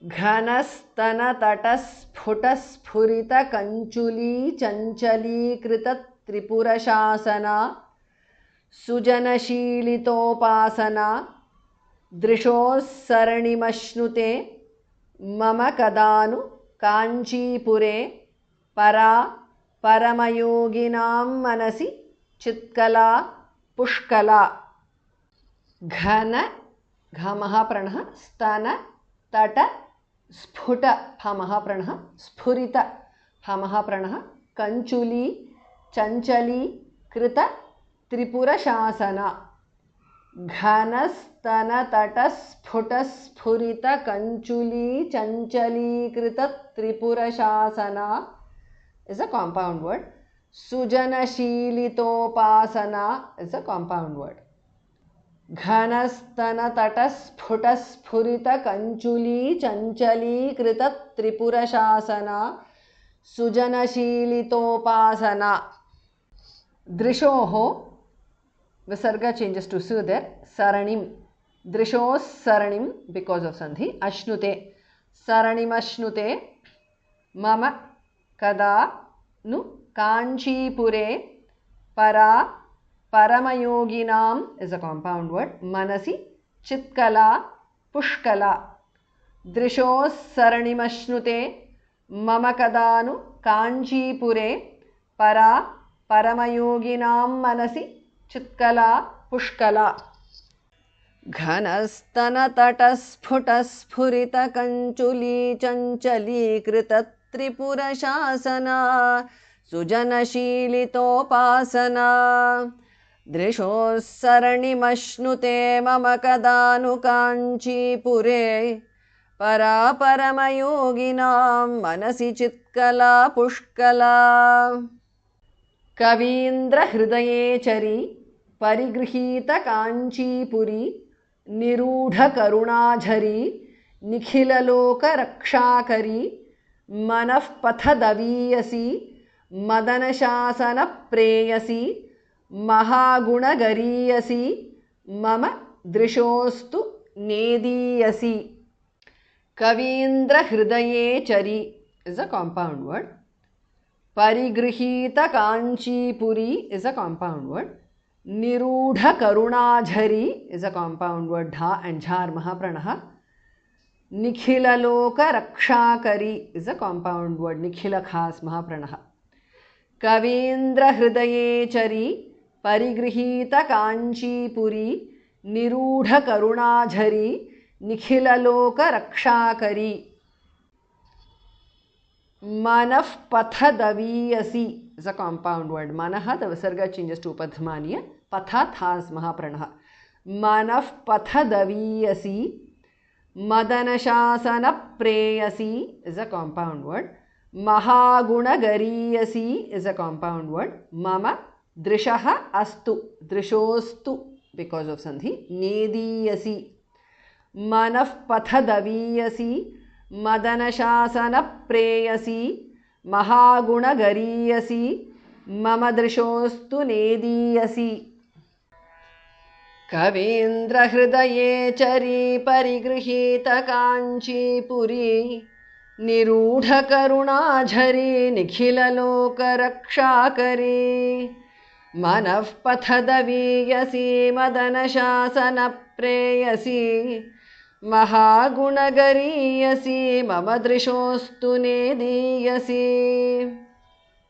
घनस्तनतटस्फुटस्फुरितकञ्चुली चञ्चलीकृतत्रिपुरशासना सुजनशीलितोपासना दृशोः सरणिमश्नुते मम कदानु काञ्चीपुरे परा परमयोगिनां मनसि चित्कला पुष्कला। घन घमहाप्रणः स्तन तट स्फुट फमहाप्रणः स्फुरित फमहाप्रणः कञ्चुली चञ्चली कृत त्रिपुरशासना घनस्तनतटस्फुटस्फुरितकञ्चुली चञ्चलीकृत त्रिपुरशासना is a compound word. Sujanashilitopasana is a compound word. घनस्तनतटस्फुटस्फुरितकञ्चुली चञ्चलीकृत त्रिपुरशासना सुजनशीलितोपासना. दृशोः visarga changes to su there. Saranim. Drishos saranim because of sandhi. Ashnute. Saranim ashnute. Mama kada nu kanchipure para paramayoginam is a compound word. Manasi chitkala pushkala. Drishos saranim ashnute. Mama kada nu kanchipure para paramayoginam manasi चित्कला पुष्कला. घनस्तनतटस्फुटस्फुरितकञ्चुली चञ्चलीकृत त्रिपुरशासना सुजनशीलितोपासना दृशोः सरणिमश्नुते मम कदानु काञ्चीपुरे परा परमयोगिनां मनसि चित्कला पुष्कला. कवीन्द्रहृदयेचरी परिगृहीत काञ्चीपुरी निरूढकरुणाझरी निखिललोकरक्षाकरी मनःपथदवीयसी मदनशासनप्रेयसी महागुणगरीयसी मम दृशोस्तु नेदीयसी. कवीन्द्रहृदयेचरी is a compound word. Parigruhita Kanchipuri is a compound word. Nirudha Karunajhari is a compound word. Dha and Jhar Mahapranah. Nikhilaloka Rakshakari is a compound word. Nikhila Khas Mahapranah. Kavindra Hrudayechari Parigruhita Kanchipuri Nirudha Karunajhari Nikhilaloka Rakshakari. Manaf pathadaviyasi is a compound word. Manaha, the visarga changes to upadhamaniya. Patha thas mahapranah. Manaf pathadaviyasi. Madanashasana preyasi is a compound word. Mahagunagariyasi is a compound word. Mama drishaha astu. Drishostu because of sandhi. Nediyasi. Manaf pathadaviyasi. मदनशासन प्रेयसी महागुणगरीयसी मम दृशोस्तु नेदीयसी. कवीन्द्रहृदयेचरी परिगृहीत काञ्चीपुरी निरूढकरुणाझरी निखिललोकरक्षाकरी मनःपथदवीयसी मदनशासन प्रेयसी महागुणगरीयसी मम दृशोस्तु नेदीयसी.